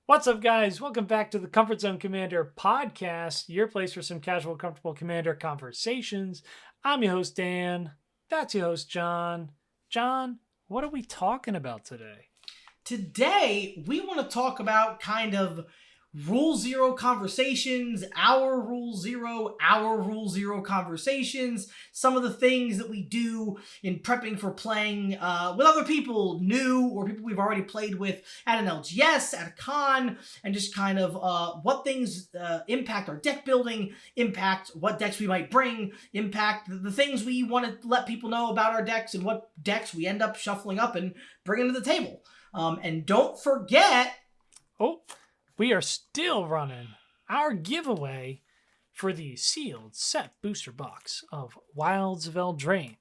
What's up, guys? Welcome back to the Comfort Zone Commander podcast, your place for some casual, comfortable Commander conversations. I'm your host, Dan. That's your host, John. John, what are we talking about today? Today, we want to talk about kind of Rule Zero conversations, our Rule Zero conversations, some of the things that we do in prepping for playing with other people new or people we've already played with at an LGS, at a con, and just kind of what things impact our deck building, impact what decks we might bring, impact the things we want to let people know about our decks and what decks we end up shuffling up and bringing to the table. And don't forget... We are still running our giveaway for the sealed set booster box of Wilds of Eldraine.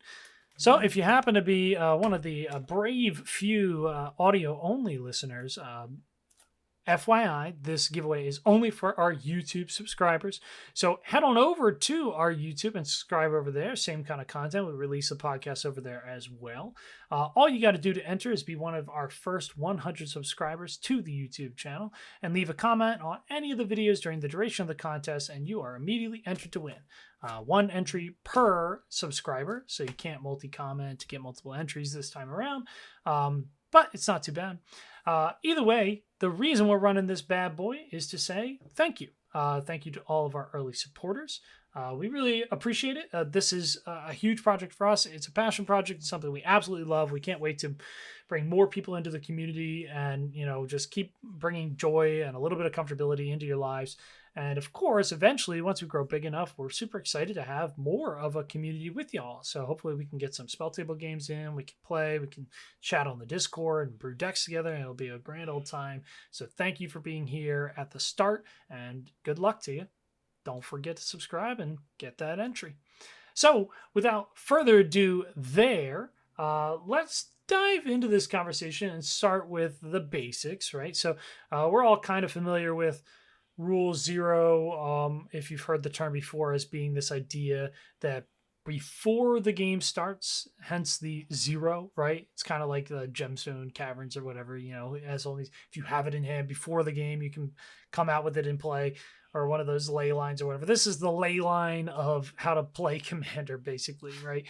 So if you happen to be one of the brave few audio-only listeners, FYI, this giveaway is only for our YouTube subscribers. So head on over to our YouTube and subscribe over there. Same kind of content. We release a podcast over there as well. All you got to do to enter is be one of our first 100 subscribers to the YouTube channel and leave a comment on any of the videos during the duration of the contest, and you are immediately entered to win. One entry per subscriber, so you can't multi-comment to get multiple entries this time around. But it's not too bad. Either way, the reason we're running this bad boy is to say thank you. Thank you to all of our early supporters. We really appreciate it. This is a huge project for us. It's a passion project. It's something we absolutely love. We can't wait to bring more people into the community and, just keep bringing joy and a little bit of comfortability into your lives. And of course, eventually, once we grow big enough, we're super excited to have more of a community with y'all. So hopefully we can get some spell table games in, we can play, we can chat on the Discord and brew decks together, and it'll be a grand old time. So thank you for being here at the start, and good luck to you. Don't forget to subscribe and get that entry. So without further ado let's dive into this conversation and start with the basics, right? So we're all kind of familiar with Rule Zero, if you've heard the term before, as being this idea that before the game starts, hence the zero, right? It's kind of like the gemstone caverns or whatever, as only if you have it in hand before the game, you can come out with it and play, or one of those ley lines or whatever. This is the ley line of how to play Commander, basically, right?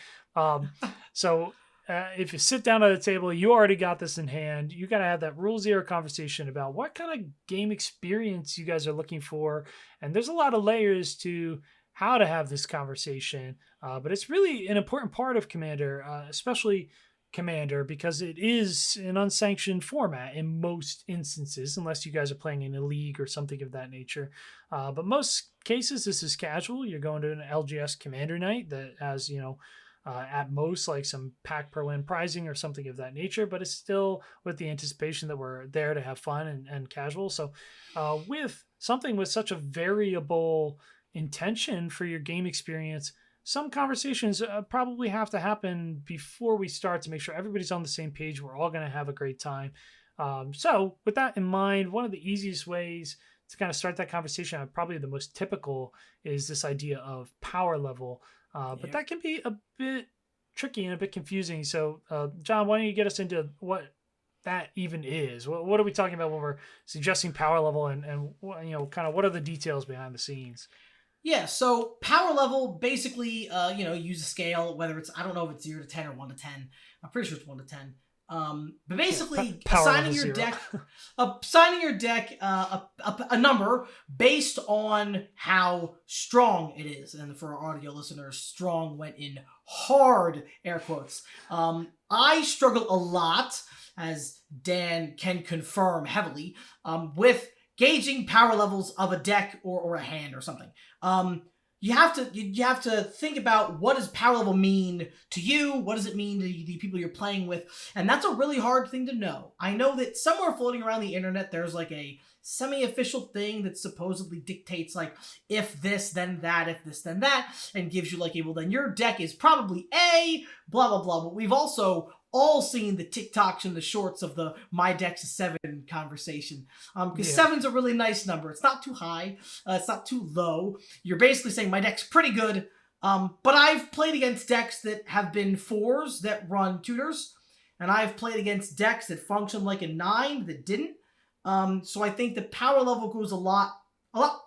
If you sit down at a table, you already got this in hand. You got to have that Rule Zero conversation about what kind of game experience you guys are looking for. And there's a lot of layers to how to have this conversation. But it's really an important part of Commander, especially Commander, because it is an unsanctioned format in most instances, unless you guys are playing in a league or something of that nature. But most cases, this is casual. You're going to an LGS Commander night that has, at most like some pack per win pricing or something of that nature, but it's still with the anticipation that we're there to have fun and casual. So with something with such a variable intention for your game experience, some conversations probably have to happen before we start to make sure everybody's on the same page. We're all going to have a great time. So with that in mind, one of the easiest ways to kind of start that conversation, probably the most typical, is this idea of power level. But that can be a bit tricky and a bit confusing. So, John, why don't you get us into what that even is? What are we talking about when we're suggesting power level, and kind of what are the details behind the scenes? Yeah, so power level, basically, use a scale, whether it's, I don't know if it's 0 to 10 or 1 to 10. I'm pretty sure it's 1 to 10. But basically, assigning your deck a number based on how strong it is. And for our audio listeners, strong went in hard air quotes. I struggle a lot, as Dan can confirm heavily, with gauging power levels of a deck or a hand or something. You have to think about, what does power level mean to you? What does it mean to the people you're playing with? And that's a really hard thing to know. I know that somewhere floating around the internet, there's like a semi-official thing that supposedly dictates like, if this, then that, if this, then that, and gives you like, well, then your deck is probably A, blah, blah, blah. But we've also all seen the TikToks and the shorts of the my deck's a 7 conversation. Because 7's a really nice number. It's not too high. It's not too low. You're basically saying my deck's pretty good. But I've played against decks that have been 4s that run tutors. And I've played against decks that function like a 9 that didn't. So I think the power level goes a lot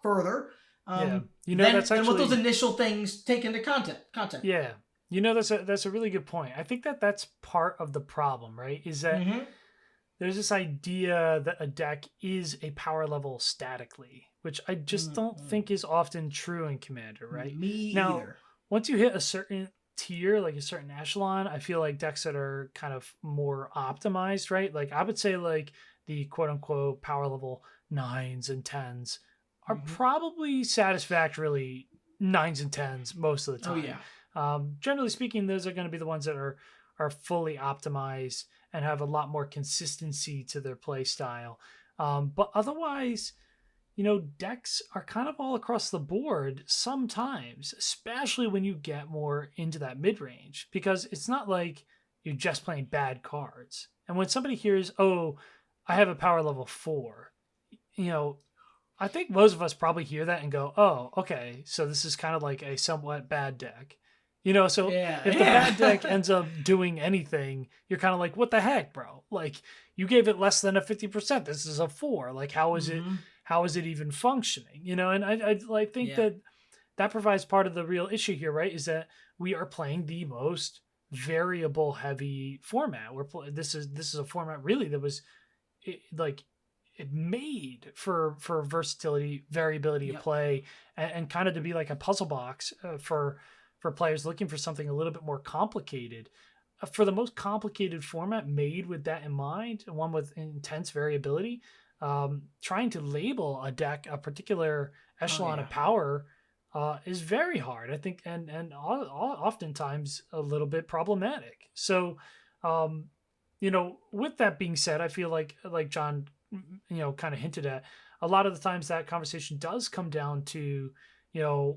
further. Yeah. That's Than what actually those initial things take into content. yeah. That's a really good point. I think that that's part of the problem, right? Is that Mm-hmm. there's this idea that a deck is a power level statically, which I just don't Mm-hmm. think is often true in Commander, right? Me Now, either. once you hit a certain tier, like a certain echelon, I feel like decks that are kind of more optimized, right? Like I would say like the quote unquote power level nines and tens are Mm-hmm. probably satisfactorily nines and tens most of the Oh time. yeah. Generally speaking, those are going to be the ones that are fully optimized and have a lot more consistency to their play style. But otherwise, decks are kind of all across the board sometimes, especially when you get more into that mid range, because it's not like you're just playing bad cards. And when somebody hears, oh, I have a power level 4, you know, I think most of us probably hear that and go, oh, okay, so this is kind of like a somewhat bad deck. So Yeah. if the bad deck Yeah. ends up doing anything, you're kind of like, what the heck, bro? Like you gave it less than a 50%. This is a 4. Like Mm-hmm. how is it even functioning? And I think Yeah. that provides part of the real issue here, right? Is that we are playing the most variable heavy format. This is a format really that was like it made for versatility, variability of Yep. play, and kind of to be like a puzzle box for players looking for something a little bit more complicated. For the most complicated format made with that in mind, one with intense variability, trying to label a deck a particular Oh echelon yeah. of power is very hard, I think, and oftentimes a little bit problematic. So, um, with that being said, I feel like John, kind of hinted at, a lot of the times that conversation does come down to,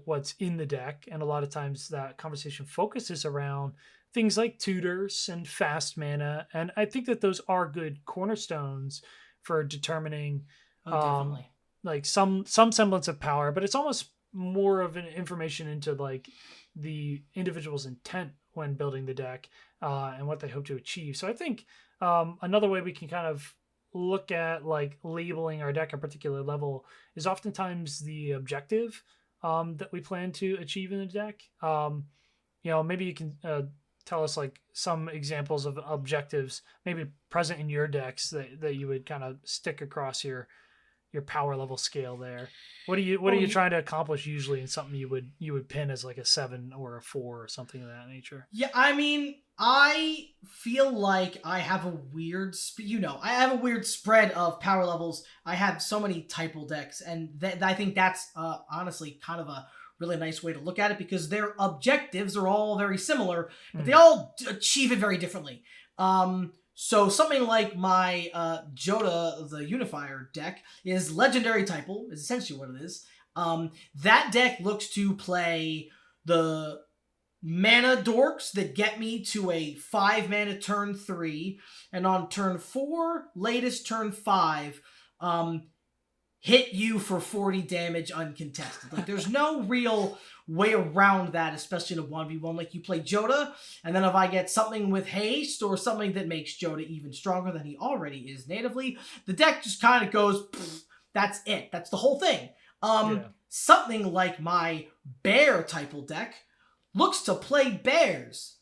what's in the deck, and a lot of times that conversation focuses around things like tutors and fast mana, and I think that those are good cornerstones for determining, Oh um, definitely. like some semblance of power, but it's almost more of an information into like the individual's intent when building the deck, and what they hope to achieve. So I think another way we can kind of look at like labeling our deck a particular level is oftentimes the objective that we plan to achieve in the deck. Maybe you can tell us like some examples of objectives maybe present in your decks that you would kind of stick across your power level scale there. What are Well, you trying to accomplish usually in something you would pin as like a 7 or a 4 or something of that nature? yeah, I mean, I feel like I have a weird, I have a weird spread of power levels. I have so many typal decks, and I think that's honestly kind of a really nice way to look at it because their objectives are all very similar, but they Mm. all achieve it very differently. So something like my Joda the Unifier deck is legendary typal, is essentially what it is. That deck looks to play the mana dorks that get me to a 5 mana turn 3, and on turn 4, latest turn 5, hit you for 40 damage uncontested. Like, there's no real way around that, especially in a 1v1. Like, you play Joda, and then if I get something with haste or something that makes Joda even stronger than he already is natively, the deck just kind of goes, that's it. That's the whole thing. Yeah. Something like my bear typal deck looks to play bears.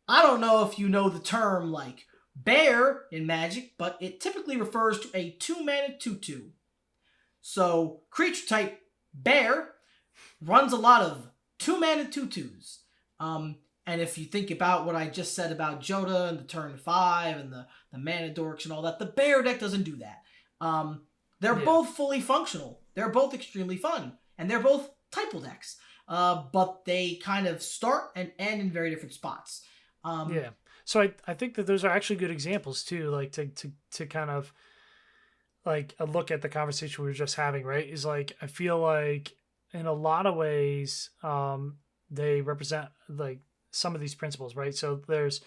I don't know if you know the term like bear in Magic, but it typically refers to a 2-mana 2/2. So creature type bear runs a lot of 2-mana 2/2s. And if you think about what I just said about Joda and the turn 5 and the mana dorks and all that, the bear deck doesn't do that. They're Yeah. both fully functional. They're both extremely fun. And they're both typal decks. But they kind of start and end in very different spots. Yeah. So I think that those are actually good examples too, like to kind of like a look at the conversation we were just having, right? Is like I feel like in a lot of ways, they represent like some of these principles, right? So there's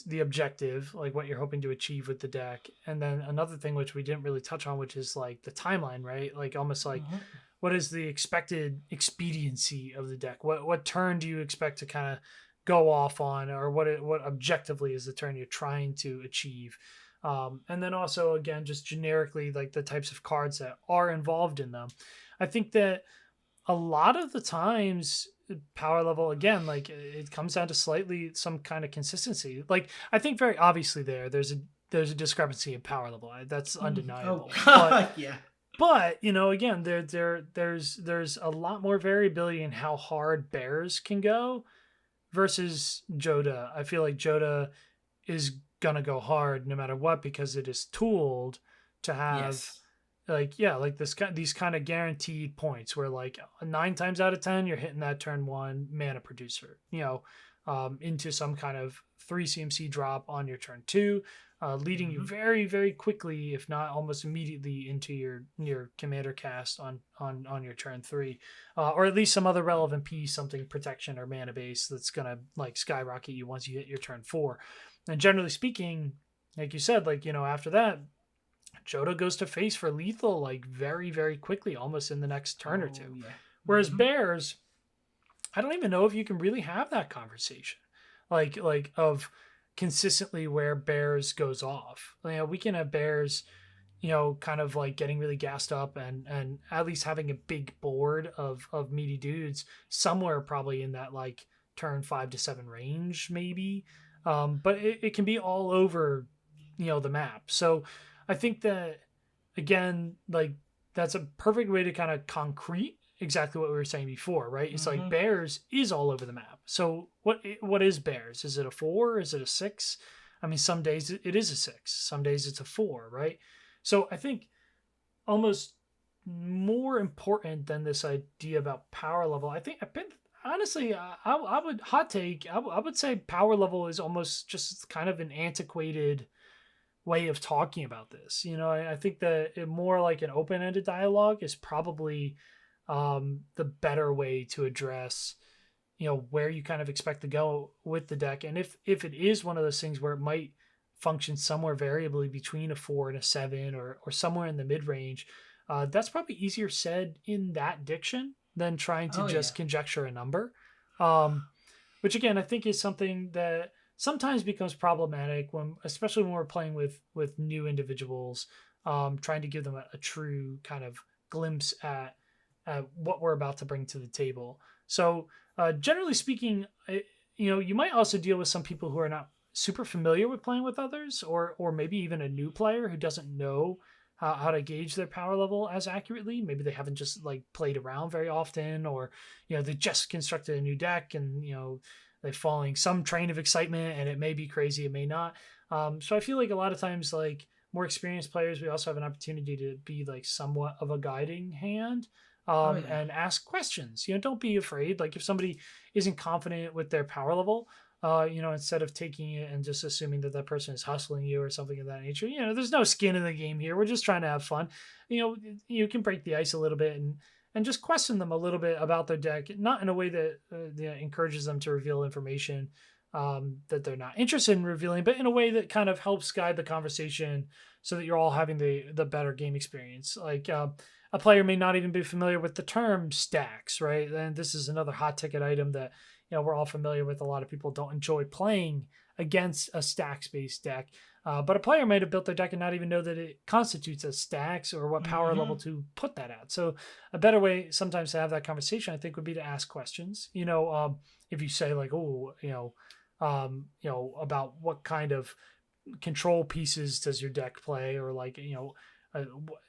the objective, like what you're hoping to achieve with the deck, and then another thing which we didn't really touch on, which is like the timeline, right? Like almost like what is the expected expediency of the deck? What turn do you expect to kind of go off on, or what objectively is the turn you're trying to achieve? And then also, again, just generically, like the types of cards that are involved in them. I think that a lot of the times, power level, again, like it comes down to slightly some kind of consistency. Like, I think very obviously there's a discrepancy in power level. That's undeniable. Oh, yeah. But again, there's a lot more variability in how hard bears can go versus Joda. I feel like Joda is gonna go hard no matter what because it is tooled to have Yes. like these kind of guaranteed points where like 9 times out of 10 you're hitting that turn 1 mana producer, into some kind of 3 CMC drop on your turn 2, leading you very, very quickly, if not almost immediately, into your commander cast on your turn 3, or at least some other relevant piece, something protection or mana base that's gonna like skyrocket you once you hit your turn 4. And generally speaking, like you said, like after that, Joda goes to face for lethal like very, very quickly, almost in the next turn or two. Yeah. Whereas bears, I don't even know if you can really have that conversation, like of consistently where bears goes off. We can have bears, kind of like getting really gassed up and at least having a big board of meaty dudes somewhere probably in that like turn 5 to 7 range maybe. But it can be all over, the map. So I think that, again, like that's a perfect way to kind of concrete exactly what we were saying before, right? It's like bears is all over the map. So what is bears? Is it a 4? Is it a 6? I mean, some days it is a 6. Some days it's a 4, right? So I think almost more important than this idea about power level, I think honestly, I would hot take. I would say power level is almost just kind of an antiquated way of talking about this. I think that more like an open-ended dialogue is probably the better way to address, where you kind of expect to go with the deck. And if it is one of those things where it might function somewhere variably between a 4 and a 7 or somewhere in the mid-range, that's probably easier said in that diction than trying to just conjecture a number. Which again, I think is something that sometimes becomes problematic especially when we're playing with new individuals, trying to give them a true kind of glimpse at what we're about to bring to the table. So generally speaking, you might also deal with some people who are not super familiar with playing with others, or maybe even a new player who doesn't know how to gauge their power level as accurately. Maybe they haven't just like played around very often, or they just constructed a new deck and they're following some train of excitement, and it may be crazy, it may not. So I feel like a lot of times, like more experienced players, we also have an opportunity to be like somewhat of a guiding hand, and ask questions. Don't be afraid. Like if somebody isn't confident with their power level, instead of taking it and just assuming that person is hustling you or something of that nature, there's no skin in the game here. We're just trying to have fun. You can break the ice a little bit and just question them a little bit about their deck, not in a way that encourages them to reveal information that they're not interested in revealing, but in a way that kind of helps guide the conversation so that you're all having the better game experience. Like a player may not even be familiar with the term stacks, right? And this is another hot ticket item that we're all familiar with. A lot of people don't enjoy playing against a stacks-based deck, but a player might have built their deck and not even know that it constitutes as stacks or what power level to put that at. So a better way sometimes to have that conversation, I think, would be to ask questions. If you say like, about what kind of control pieces does your deck play, or like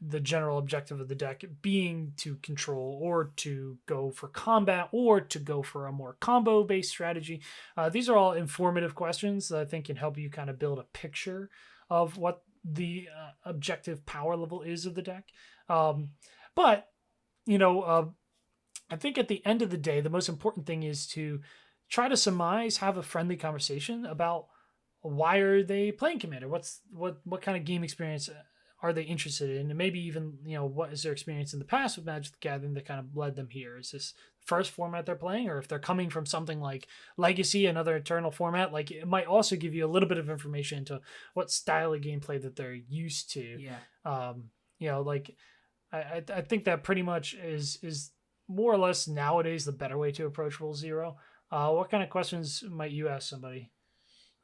the general objective of the deck being to control or to go for combat or to go for a more combo based strategy. These are all informative questions that I think can help you kind of build a picture of what the objective power level is of the deck. But I think at the end of the day, the most important thing is to try to surmise, have a friendly conversation about why are they playing Commander? What kind of game experience are they interested in? And maybe even, what is their experience in the past with Magic the Gathering that kind of led them here? Is this the first format they're playing? Or if they're coming from something like Legacy, another Eternal format, like it might also give you a little bit of information into what style of gameplay that they're used to. Yeah. I think that pretty much is more or less nowadays the better way to approach Rule Zero. What kind of questions might you ask somebody?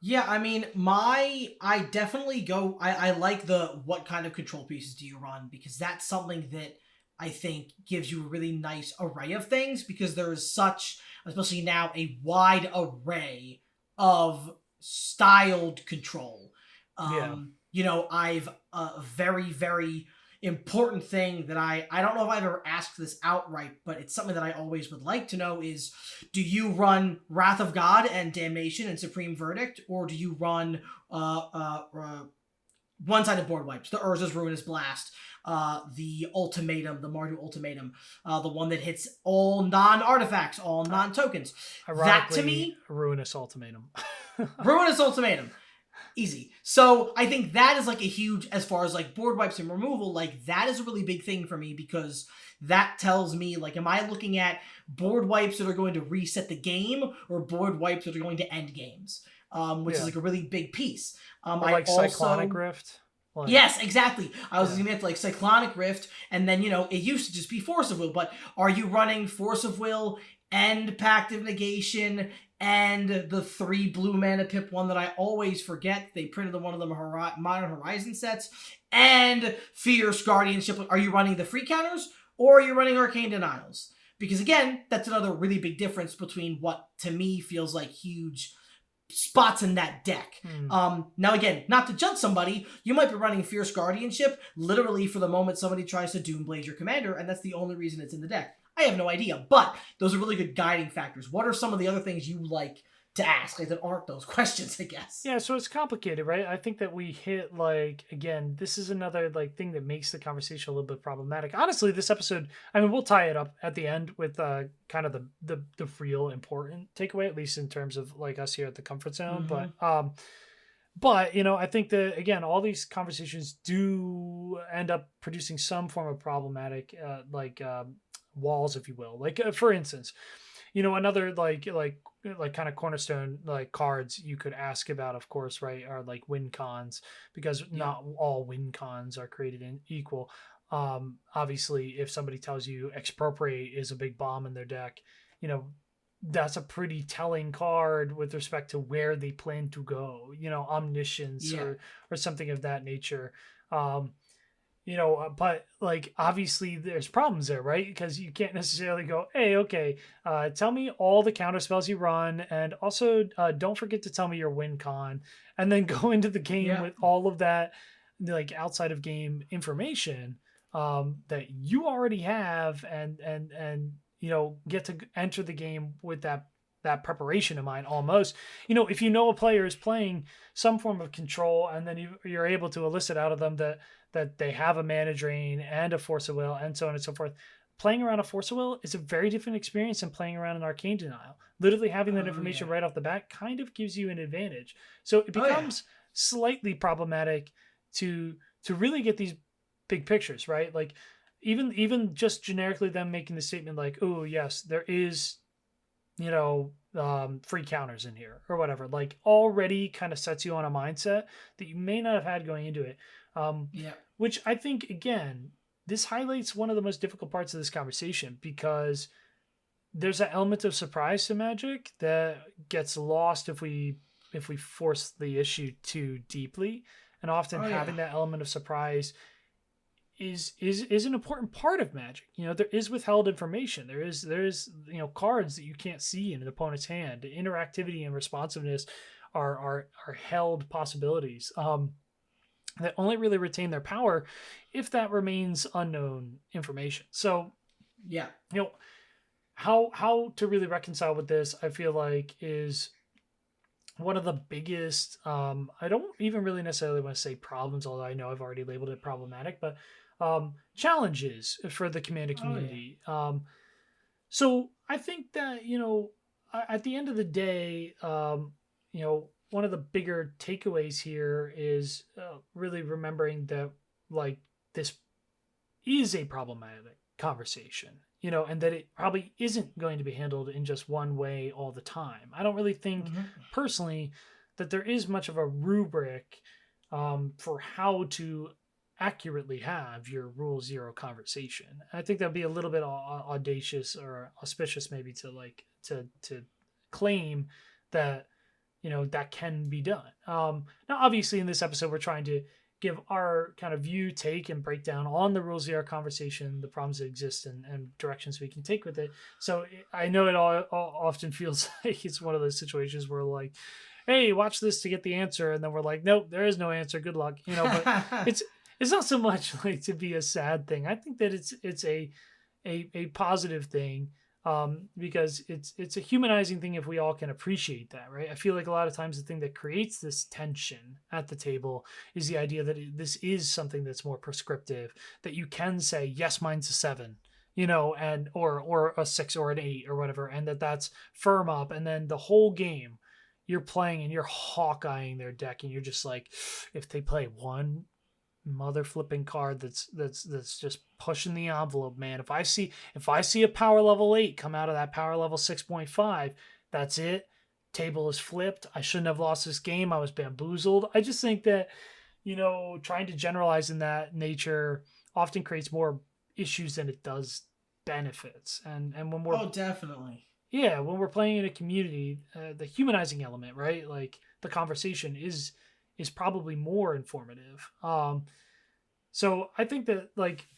Yeah, I mean, I definitely go. I like the what kind of control pieces do you run, because that's something that I think gives you a really nice array of things, because there is such, especially now, a wide array of styled control. Yeah. I've a very important thing that I don't know if I've ever asked this outright, but it's something that I always would like to know is, do you run Wrath of God and Damnation and Supreme Verdict, or do you run one-sided board wipes, the Urza's Ruinous Blast, the Ultimatum, the Mardu Ultimatum, the one that hits all non-artifacts, all non-tokens? That to Ironically, me, Ruinous Ultimatum. Ruinous Ultimatum. Easy. So I think that is like a huge, as far as like board wipes and removal, like that is a really big thing for me, because that tells me, like, am I looking at board wipes that are going to reset the game, or board wipes that are going to end games? Which is like a really big piece. Or like Cyclonic Rift. Like, yes, exactly. I was yeah. going to like Cyclonic Rift, and then, it used to just be Force of Will, but are you running Force of Will and Pact of Negation and the 3 blue mana pip one that I always forget? They printed one of them Modern Horizon sets, and Fierce Guardianship. Are you running the free counters, or are you running Arcane Denials? Because again, that's another really big difference between what to me feels like huge spots in that deck. Now again, not to judge somebody, you might be running Fierce Guardianship literally for the moment somebody tries to Doomblade your commander, and that's the only reason it's in the deck. I have no idea, but those are really good guiding factors. What are some of the other things you like to ask, like, that aren't those questions, I guess? Yeah, so it's complicated, right? I think that we hit, like, again, this is another like thing that makes the conversation a little bit problematic. Honestly, this episode, I mean, we'll tie it up at the end with kind of the real important takeaway, at least in terms of like us here at the comfort zone. But I think that, again, all these conversations do end up producing some form of problematic walls, if you will. Like, for instance, another like kind of cornerstone like cards you could ask about, of course, right, are like win cons, because not all win cons are created in equal. Obviously, if somebody tells you Expropriate is a big bomb in their deck, that's a pretty telling card with respect to where they plan to go. Omniscience or something of that nature. But like, obviously there's problems there, right? Because you can't necessarily go, hey, okay, tell me all the counter spells you run, and also don't forget to tell me your win con, and then go into the game with all of that like outside of game information that you already have, and get to enter the game with that preparation in mind. Almost, if a player is playing some form of control, and then you're able to elicit out of them that they have a mana drain and a Force of Will and so on and so forth. Playing around a Force of Will is a very different experience than playing around an Arcane Denial. Literally having that information right off the bat kind of gives you an advantage. So it becomes slightly problematic to really get these big pictures, right? Like, even just generically them making the statement like, oh yes, there is free counters in here or whatever, like, already kind of sets you on a mindset that you may not have had going into it. Which I think, again, this highlights one of the most difficult parts of this conversation, because there's an element of surprise to Magic that gets lost if we force the issue too deeply, and often having that element of surprise is an important part of Magic. There is withheld information. There is cards that you can't see in an opponent's hand. Interactivity and responsiveness are held possibilities that only really retain their power if that remains unknown information. So how to really reconcile with this, I feel like, is one of the biggest I don't even really necessarily want to say problems, although I know I've already labeled it problematic, but challenges for the Commander community. So I think that at the end of the day, one of the bigger takeaways here is really remembering that, like, this is a problematic conversation, and that it probably isn't going to be handled in just one way all the time. I don't really think personally that there is much of a rubric for how to accurately have your rule zero conversation. I think that'd be a little bit audacious or auspicious maybe to claim that that can be done. Now, obviously, in this episode, we're trying to give our kind of view, take, and breakdown on the rules of our conversation, the problems that exist, and directions we can take with it. So I know it all often feels like it's one of those situations where like, hey, watch this to get the answer, and then we're like, nope, there is no answer. Good luck, But it's not so much like to be a sad thing. I think that it's a positive thing, because it's a humanizing thing if we all can appreciate that, right? I feel like a lot of times the thing that creates this tension at the table is the idea that this is something that's more prescriptive, that you can say, yes, mine's a 7, and or a 6 or an 8 or whatever, and that's firm up, and then the whole game you're playing and you're hawkeyeing their deck, and you're just like, if they play one mother flipping card that's just pushing the envelope, man. If I see a power level 8 come out of that power level 6.5, that's it. Table is flipped. I shouldn't have lost this game. I was bamboozled. I just think that, trying to generalize in that nature often creates more issues than it does benefits. And when we're definitely. Yeah, when we're playing in a community, the humanizing element, right? Like the conversation is probably more informative. So I think that like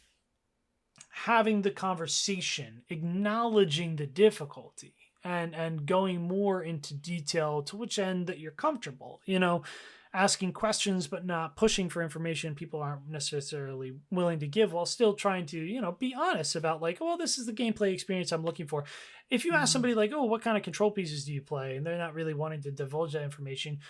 having the conversation, acknowledging the difficulty, and going more into detail to which end that you're comfortable, asking questions but not pushing for information people aren't necessarily willing to give, while still trying to be honest about like, well, this is the gameplay experience I'm looking for. If you ask somebody like, oh, what kind of control pieces do you play, and they're not really wanting to divulge that information,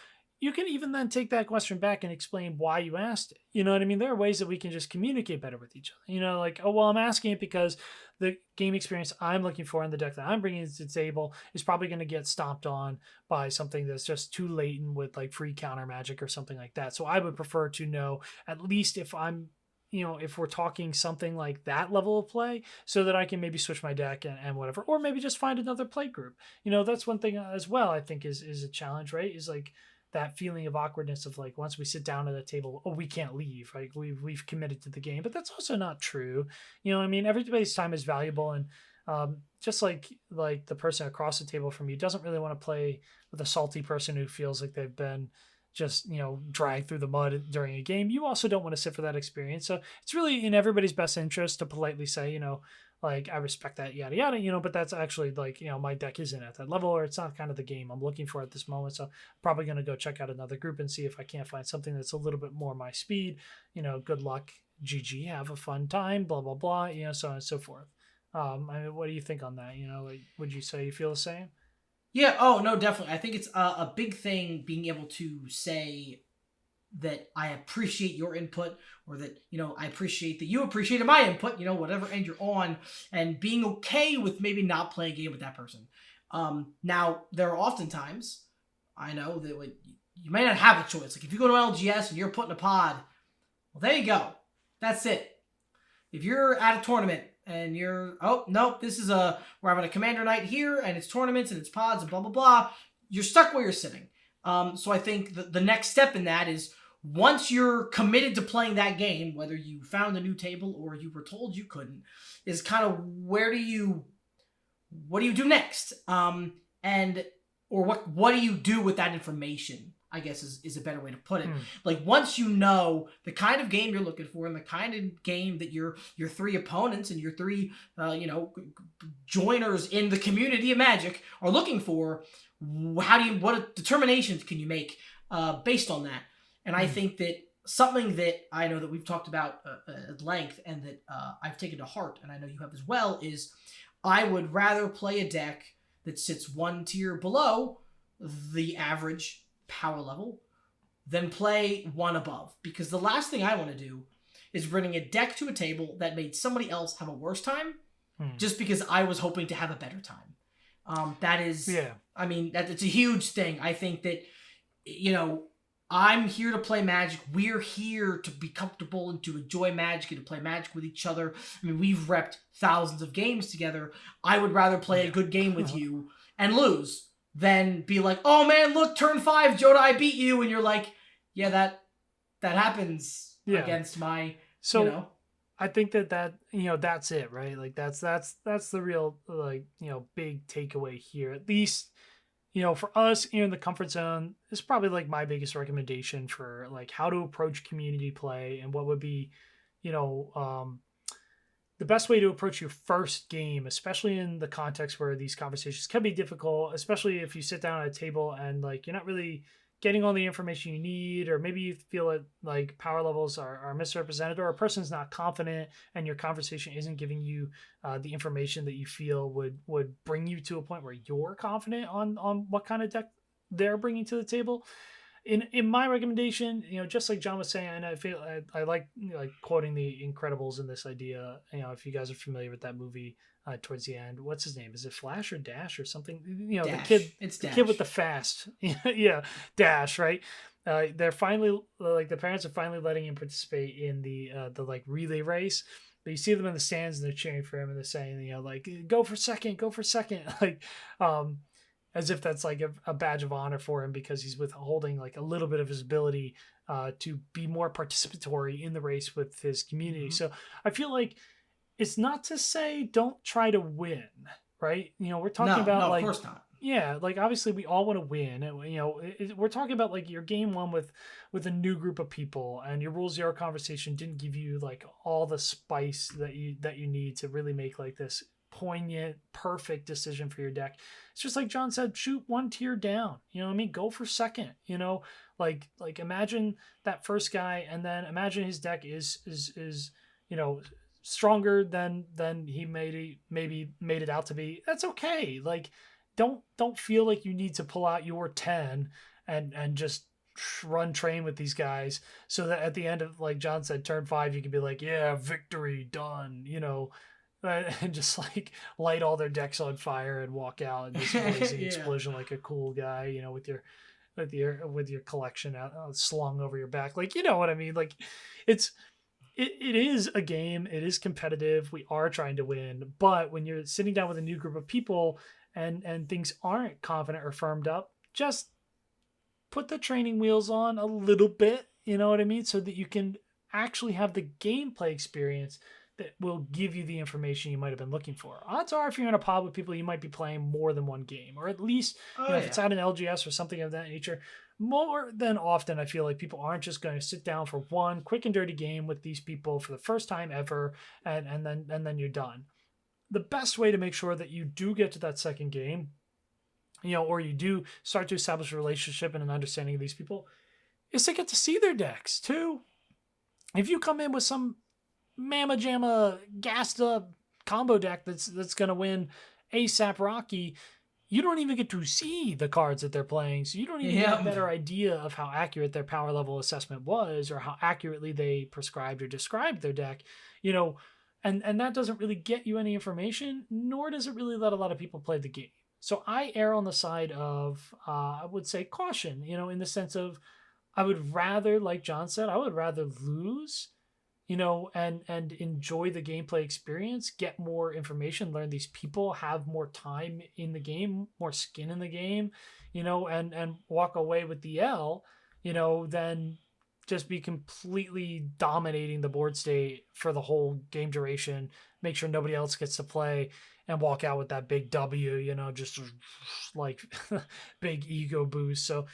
you can even then take that question back and explain why you asked it. You know what I mean? There are ways that we can just communicate better with each other. Like, oh, well, I'm asking it because the game experience I'm looking for in the deck that I'm bringing to the table is probably going to get stomped on by something that's just too latent with like free counter magic or something like that. So I would prefer to know, at least if I'm, if we're talking something like that level of play, so that I can maybe switch my deck and whatever, or maybe just find another play group. That's one thing as well, I think is a challenge, right? Is like, that feeling of awkwardness of like, once we sit down at a table, oh, we can't leave. Like we've committed to the game, but that's also not true. I mean, everybody's time is valuable. And just like the person across the table from you doesn't really want to play with a salty person who feels like they've been just, dragged through the mud during a game. You also don't want to sit for that experience. So it's really in everybody's best interest to politely say, like, I respect that, yada, yada, but that's actually like, my deck isn't at that level, or it's not kind of the game I'm looking for at this moment. So I'm probably going to go check out another group and see if I can't find something that's a little bit more my speed. Good luck, GG, have a fun time, blah, blah, blah, so on and so forth. I mean, what do you think on that? Like, would you say you feel the same? Yeah. Oh, no, definitely. I think it's a big thing being able to say that I appreciate your input, or that, I appreciate that you appreciated my input, whatever end you're on, and being okay with maybe not playing a game with that person. Now, there are often times, I know, that you may not have a choice. Like if you go to LGS and you're put in a pod, well, there you go. That's it. If you're at a tournament and you're, oh, nope, we're having a commander night here, and it's tournaments and it's pods and blah, blah, blah, you're stuck where you're sitting. So I think the next step in that is, once you're committed to playing that game, whether you found a new table or you were told you couldn't, is kind of what do you do next? Or what do you do with that information, I guess is a better way to put it. Like once you know the kind of game you're looking for and the kind of game that your 3 opponents and your 3 joiners in the community of Magic are looking for, what determinations can you make based on that? And I think that something that I know that we've talked about at length, and that I've taken to heart, and I know you have as well, is I would rather play a deck that sits 1 tier below the average power level than play 1 above. Because the last thing I want to do is bringing a deck to a table that made somebody else have a worse time just because I was hoping to have a better time. That is, I mean, it's a huge thing. I think that, I'm here to play Magic. We're here to be comfortable and to enjoy Magic and to play Magic with each other. I mean, we've repped thousands of games together. I would rather play a good game with you and lose than be like, oh man, look, turn 5, Joda, I beat you. And you're like, yeah, that happens against my, I think that that's it, right? Like that's the real, like, big takeaway here. At least, for us in the comfort zone, is probably like my biggest recommendation for like how to approach community play and what would be, you know, the best way to approach your first game, especially in the context where these conversations can be difficult, especially if you sit down at a table and like you're not really getting all the information you need, or maybe you feel it like power levels are misrepresented, or a person's not confident and your conversation isn't giving you the information that you feel would bring you to a point where you're confident on what kind of deck they're bringing to the table. In my recommendation, just like John was saying, and I feel I like quoting the Incredibles in this idea. If you guys are familiar with that movie, towards the end, what's his name? Is it Flash or Dash or something? Dash. The kid, It's the Dash. kid with the fast, yeah, Dash, right? They're finally like the parents are finally letting him participate in the like relay race. But you see them in the stands and they're cheering for him and they're saying, like, go for second, like, as if that's like a badge of honor for him because he's withholding like a little bit of his ability to be more participatory in the race with his community. So I feel like it's not to say don't try to win, right? We're talking about no, like, of course not. yeah, like obviously we all want to win. And, we're talking about like your game one with a new group of people, and your Rule Zero conversation didn't give you like all the spice that you need to really make like this poignant, perfect decision for your deck. It's just like John said, shoot one tier down. You know what I mean? Go for second. Like imagine that first guy, and then imagine his deck is stronger than he maybe made it out to be. That's okay. Like don't feel like you need to pull out your 10 and just run train with these guys so that at the end of, like John said, turn 5 you can be like, yeah, victory, done, and just like light all their decks on fire and walk out in this blazing Yeah. explosion like a cool guy, with your collection out slung over your back, like, you know what I mean? Like it is a game, it is competitive, we are trying to win, but when you're sitting down with a new group of people and things aren't confident or firmed up, just put the training wheels on a little bit, you know what I mean, so that you can actually have the gameplay experience that will give you the information you might have been looking for. Odds are, if you're in a pod with people, you might be playing more than one game, or at least if it's at an LGS or something of that nature. More than often, I feel like people aren't just going to sit down for one quick and dirty game with these people for the first time ever, and then you're done. The best way to make sure that you do get to that second game, or you do start to establish a relationship and an understanding of these people, is to get to see their decks too. If you come in with some mamma jamma gassed up combo deck that's going to win ASAP Rocky, you don't even get to see the cards that they're playing, so you don't even get a better idea of how accurate their power level assessment was, or how accurately they prescribed or described their deck, and that doesn't really get you any information, nor does it really let a lot of people play the game. So I err on the side of, I would say, caution, in the sense of, I would rather, like John said, I would rather lose, and enjoy the gameplay experience, get more information, learn these people, have more time in the game, more skin in the game, and walk away with the L, than just be completely dominating the board state for the whole game duration, make sure nobody else gets to play, and walk out with that big W, just like big ego boost. So,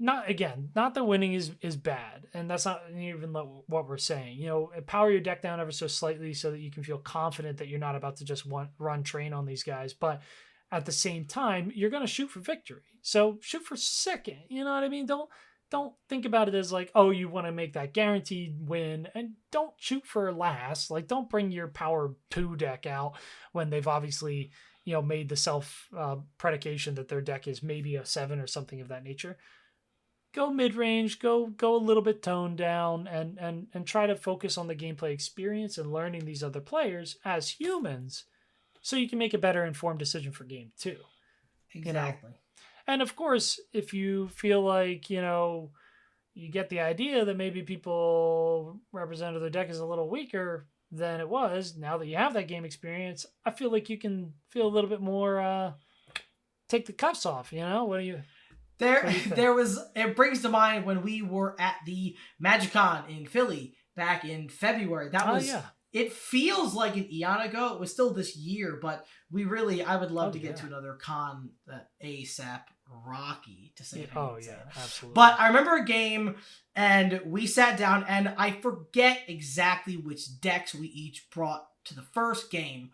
not that winning is bad, and that's not even what we're saying. Power your deck down ever so slightly so that you can feel confident that you're not about to just run train on these guys. But at the same time, you're going to shoot for victory. So shoot for second. You know what I mean? Don't think about it as like, oh, you want to make that guaranteed win, and don't shoot for last. Like, don't bring your power 2 deck out when they've obviously, made the self predication that their deck is maybe a 7 or something of that nature. Go mid-range, go a little bit toned down, and try to focus on the gameplay experience and learning these other players as humans, so you can make a better informed decision for game 2. Exactly. And of course, if you feel like, you get the idea that maybe people represented their deck is a little weaker than it was, now that you have that game experience, I feel like you can feel a little bit more, take the cuffs off, What do you... It brings to mind when we were at the MagicCon in Philly back in February. That was it feels like an eon ago. It was still this year, but I would love to get to another con ASAP Rocky to say. Absolutely. But I remember a game, and we sat down, and I forget exactly which decks we each brought to the first game.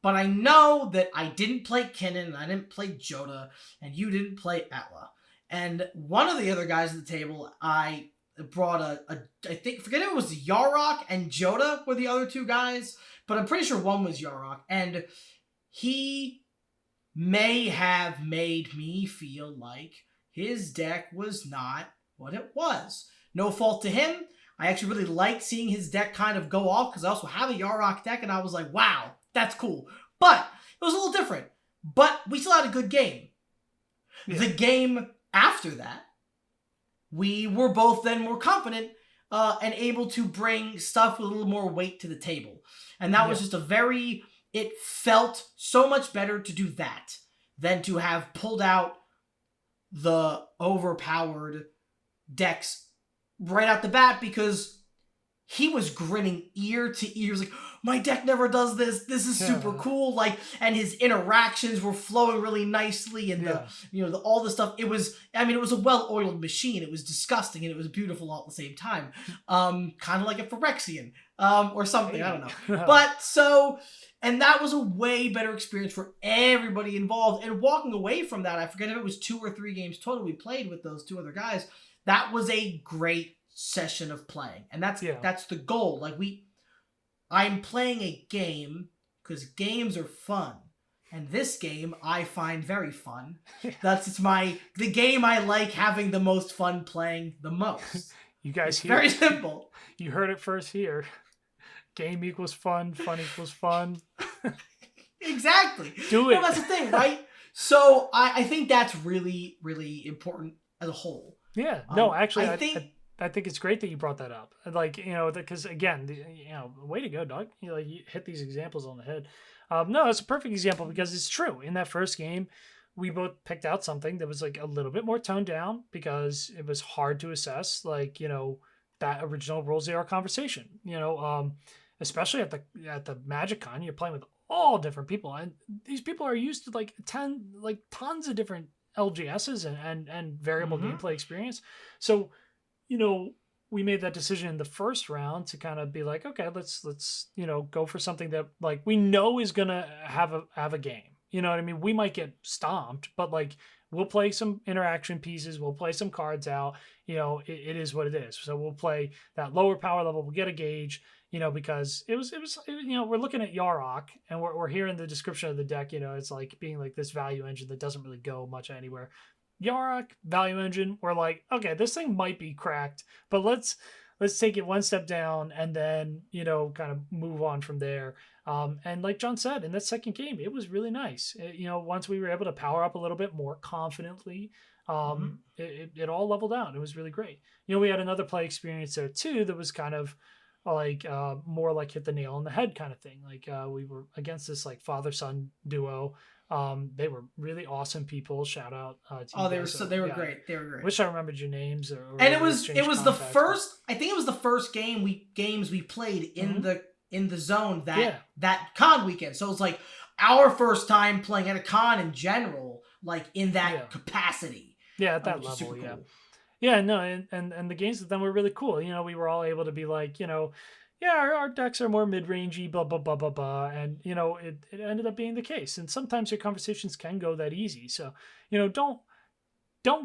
But I know that I didn't play Kinnan, and I didn't play Joda, and you didn't play Atla. And one of the other guys at the table, I brought I think, forget if it was Yarok and Joda were the other two guys, but I'm pretty sure one was Yarok. And he may have made me feel like his deck was not what it was. No fault to him. I actually really liked seeing his deck kind of go off because I also have a Yarok deck, and I was like, wow, that's cool. But it was a little different. But we still had a good game. Yeah. The game after that, we were both then more confident and able to bring stuff with a little more weight to the table. And that was just it felt so much better to do that than to have pulled out the overpowered decks right out the bat, because he was grinning ear to ear. He was like, my deck never does this. This is super cool. Like, and his interactions were flowing really nicely, and all the stuff. It was a well-oiled machine. It was disgusting, and it was beautiful all at the same time. Kind of like a Phyrexian, or something. I don't know. And that was a way better experience for everybody involved. And walking away from that, I forget if it was 2 or 3 games total we played with those 2 other guys. That was a great session of playing, and that's the goal. Like, I'm playing a game because games are fun, and this game I find very fun. The game I like having the most fun playing the most. You guys, very simple. You heard it first here. Game equals fun. Fun equals fun. Exactly. Do it. No, that's the thing, right? So I think that's really, really important as a whole. Yeah. No, actually, I think it's great that you brought that up. Like, because again, way to go, Doug. You hit these examples on the head. No, it's a perfect example because it's true. In that first game, we both picked out something that was like a little bit more toned down because it was hard to assess, like, that original Rule Zero conversation. Especially at the Magic Con, you're playing with all different people, and these people are used to tons of different LGSs and variable gameplay experience. So, we made that decision in the first round to kind of be like, okay, let's go for something that like we know is gonna have a game. You know what I mean? We might get stomped, but like we'll play some interaction pieces, we'll play some cards out. It is what it is. So we'll play that lower power level. We'll get a gauge. Because it was we're looking at Yarok, and we're hearing the description of the deck. It's like being like this value engine that doesn't really go much anywhere. Yarok, value engine, we're like, okay, this thing might be cracked, but let's take it one step down and then, kind of move on from there. And like John said, in that second game, it was really nice. Once we were able to power up a little bit more confidently, it all leveled out. It was really great. We had another play experience there too that was kind of like more like hit the nail on the head kind of thing. Like we were against this like father-son duo. They were really awesome people. Shout out to they were great. They were great. Wish I remembered your names. And it was the first. I think it was the first games we played in the zone that con weekend. So it was like our first time playing at a con in general, like in that capacity. Yeah, at that level. Yeah. Cool. Yeah, no, and the games with them were really cool. We were all able to be like, our decks are more mid-rangey, blah, blah, blah, blah, blah. And, it ended up being the case. And sometimes your conversations can go that easy. So, don't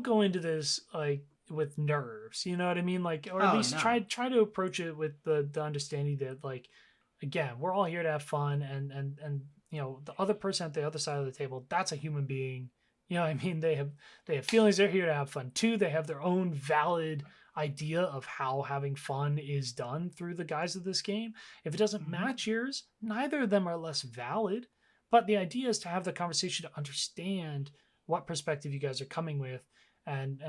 go into this, like, with nerves. You know what I mean? Like, or at least try to approach it with the understanding that, like, again, we're all here to have fun. And the other person at the other side of the table, that's a human being. You know what I mean? They have feelings. They're here to have fun too. They have their own valid idea of how having fun is done through the guise of this game. If it doesn't match yours, neither of them are less valid. But the idea is to have the conversation to understand what perspective you guys are coming with, and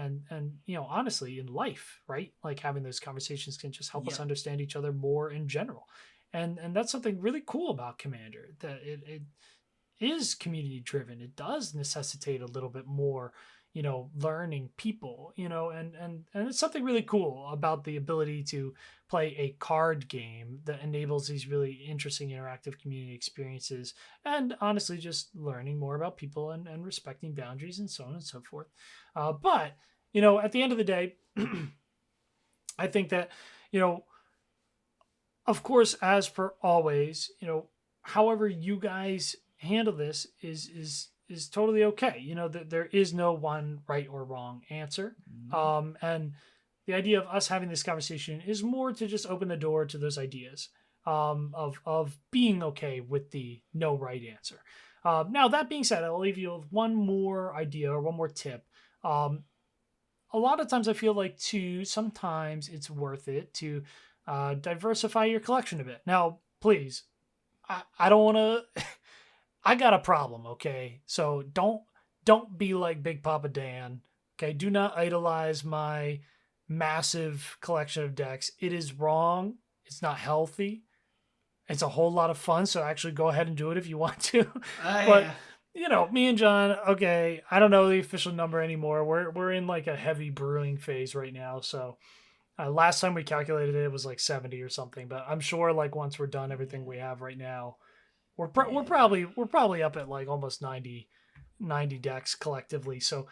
honestly, in life, right? Like having those conversations can just help us understand each other more in general. And that's something really cool about Commander, that it is community driven. It does necessitate a little bit more, learning people, and it's something really cool about the ability to play a card game that enables these really interesting interactive community experiences, and honestly just learning more about people and respecting boundaries and so on and so forth. But at the end of the day, I think that, you know, of course, as per always, however you guys handle this is totally okay. There is no one right or wrong answer. And the idea of us having this conversation is more to just open the door to those ideas, of being okay with the no right answer. Now that being said, I'll leave you with one more idea or one more tip. A lot of times I feel like too, sometimes it's worth it to diversify your collection a bit. Now, please, I don't want to. I got a problem, okay? So don't be like Big Papa Dan. Okay, do not idolize my massive collection of decks. It is wrong. It's not healthy. It's a whole lot of fun, so actually go ahead and do it if you want to. But me and John, okay, I don't know the official number anymore. We're in like a heavy brewing phase right now, so last time we calculated it was like 70 or something, but I'm sure like once we're done everything we have right now, we're probably up at like almost 90 decks collectively. So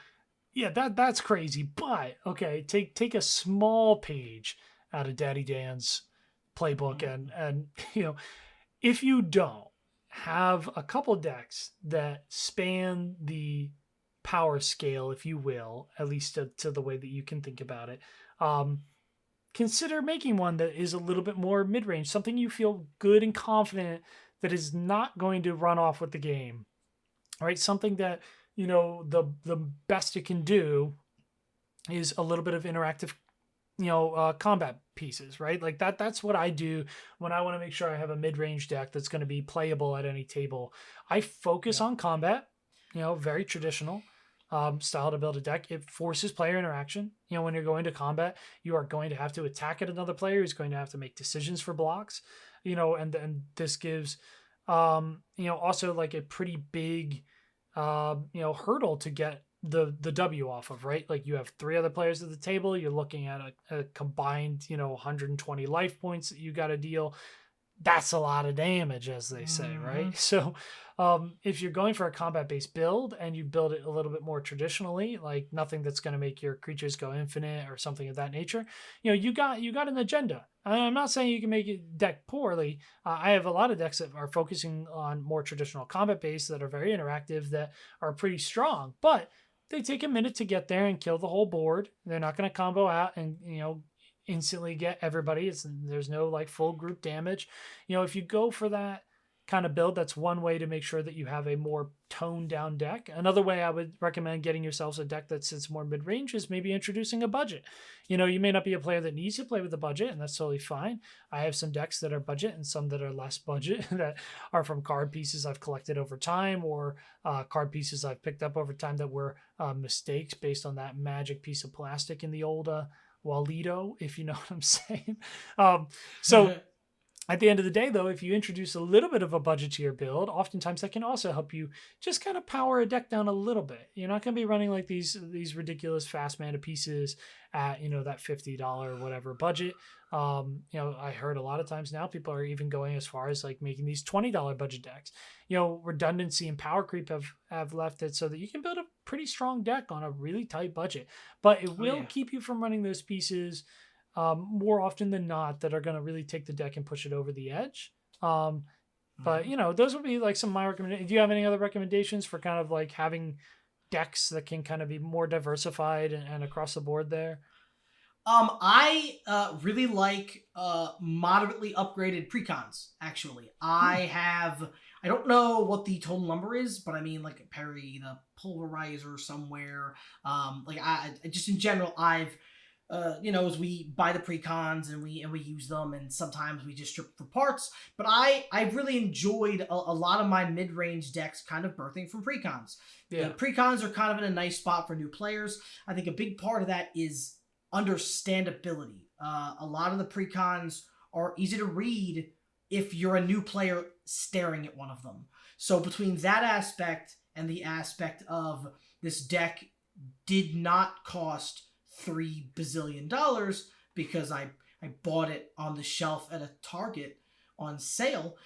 yeah, that's crazy. But okay, take a small page out of Daddy Dan's playbook, and if you don't have a couple decks that span the power scale, if you will, at least to the way that you can think about it, consider making one that is a little bit more mid-range, something you feel good and confident that is not going to run off with the game. All right, something that the best it can do is a little bit of interactive combat pieces, right? Like that's what I do when I want to make sure I have a mid-range deck that's going to be playable at any table. I focus on combat, very traditional style to build a deck. It forces player interaction. When you're going to combat, you are going to have to attack at another player who's going to have to make decisions for blocks, and this gives also like a pretty big hurdle to get the W off of, right? Like you have 3 other players at the table. You're looking at a combined 120 life points that you got to deal. That's a lot of damage, as they say, right? So if you're going for a combat-based build and you build it a little bit more traditionally, like nothing that's going to make your creatures go infinite or something of that nature, you got an agenda. I'm not saying you can make it deck poorly. I have a lot of decks that are focusing on more traditional combat-based that are very interactive, that are pretty strong, but they take a minute to get there and kill the whole board. They're not going to combo out and instantly get everybody. There's no like full group damage. If you go for that kind of build, that's one way to make sure that you have a more toned down deck. Another way I would recommend getting yourselves a deck that sits more mid-range is maybe introducing a budget. You may not be a player that needs to play with a budget, and that's totally fine. I have some decks that are budget and some that are less budget that are from card pieces I've collected over time, or card pieces I've picked up over time that were mistakes based on that magic piece of plastic in the old Walito, if you know what I'm saying. So at the end of the day, though, if you introduce a little bit of a budget to your build, oftentimes that can also help you just kind of power a deck down a little bit. You're not going to be running like these ridiculous fast mana pieces at that $50 whatever budget. I heard a lot of times now people are even going as far as like making these $20 budget decks. Redundancy and power creep have left it so that you can build a pretty strong deck on a really tight budget, but it will keep you from running those pieces more often than not that are going to really take the deck and push it over the edge. But those would be like some of my recommendations. Do you have any other recommendations for kind of like having decks that can kind of be more diversified and across the board there? I really like moderately upgraded precons, actually. I don't know what the total number is, but I mean like Perry, the Pulverizer somewhere. I just in general, I've as we buy the precons and we use them, and sometimes we just strip for parts. But I've really enjoyed a lot of my mid-range decks kind of birthing from precons. Yeah. The precons are kind of in a nice spot for new players. I think a big part of that is understandability. A lot of the precons are easy to read if you're a new player staring at one of them. So between that aspect and the aspect of this deck did not cost $3 bazillion because I bought it on the shelf at a Target on sale.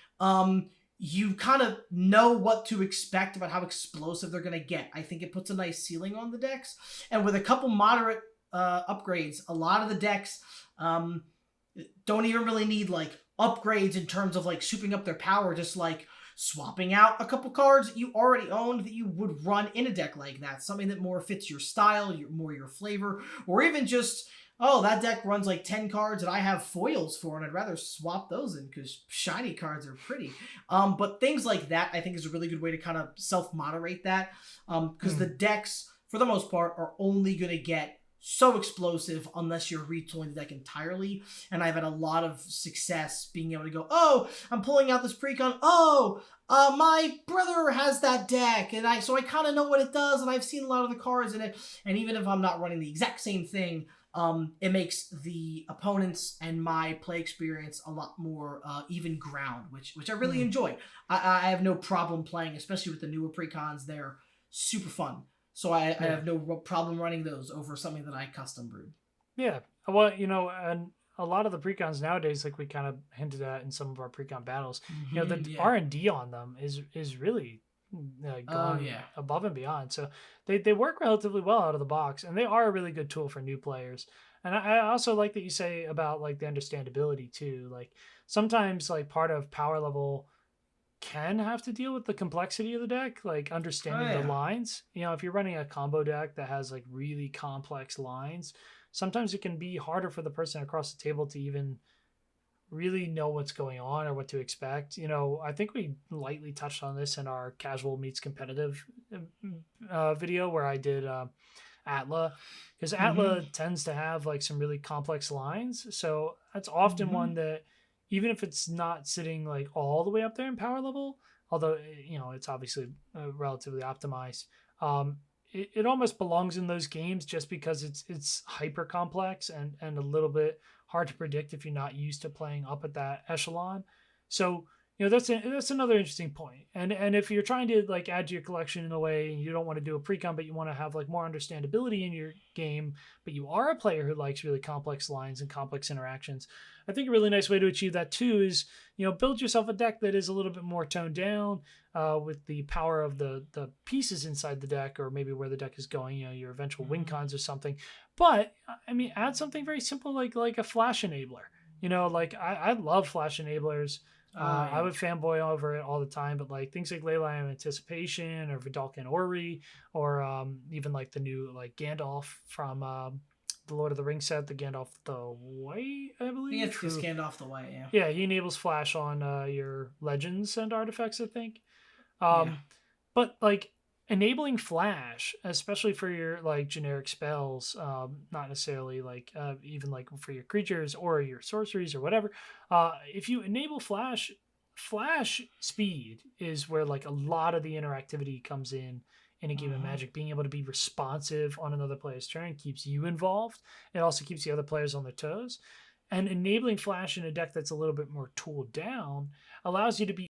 You kind of know what to expect about how explosive they're going to get. I think it puts a nice ceiling on the decks. And with a couple moderate upgrades, a lot of the decks don't even really need like upgrades in terms of like souping up their power, just like swapping out a couple cards that you already owned that you would run in a deck like that. Something that more fits your style, your flavor, or even just, oh, that deck runs like 10 cards that I have foils for, and I'd rather swap those in because shiny cards are pretty. But things like that, I think, is a really good way to kind of self-moderate that. Because the decks, for the most part, are only going to get so explosive unless you're retooling the deck entirely. And I've had a lot of success being able to go, oh, I'm pulling out this precon. Oh, my brother has that deck, and so I kind of know what it does, and I've seen a lot of the cards in it. And even if I'm not running the exact same thing, it makes the opponents and my play experience a lot more even ground, which I really enjoy. I have no problem playing, especially with the newer precons. They're super fun. So I have no problem running those over something that I custom brewed. Yeah. Well, and a lot of the precons nowadays, like we kind of hinted at in some of our precon battles, the R&D on them is really going above and beyond. So they work relatively well out of the box, and they are a really good tool for new players. And I also like that you say about like the understandability too. Like sometimes like part of power level can have to deal with the complexity of the deck, like understanding the lines. If you're running a combo deck that has like really complex lines, sometimes it can be harder for the person across the table to even really know what's going on or what to expect. I think we lightly touched on this in our casual meets competitive video where I did Atla, because Atla tends to have like some really complex lines. So that's often one that, even if it's not sitting like all the way up there in power level, although it's obviously relatively optimized, it almost belongs in those games just because it's hyper complex and a little bit hard to predict if you're not used to playing up at that echelon. So that's another interesting point. And if you're trying to like add to your collection in a way, and you don't want to do a precon, but you want to have like more understandability in your game, but you are a player who likes really complex lines and complex interactions, I think a really nice way to achieve that too is build yourself a deck that is a little bit more toned down with the power of the pieces inside the deck, or maybe where the deck is going, your eventual win cons or something. But I mean, add something very simple like a flash enabler. Like I love flash enablers. I would fanboy over it all the time, but like things like Leyline of Anticipation or Vidalcan Ori, or even like the new like Gandalf from the Lord of the Rings set, the Gandalf the White, I believe. Yeah, it's just Gandalf the White, yeah. Yeah, he enables flash on your legends and artifacts, I think. But like enabling flash, especially for your like generic spells, not necessarily like even like for your creatures or your sorceries or whatever, if you enable flash speed is where like a lot of the interactivity comes in a game of Magic. Being able to be responsive on another player's turn keeps you involved. It also keeps the other players on their toes. And enabling flash in a deck that's a little bit more tooled down allows you to be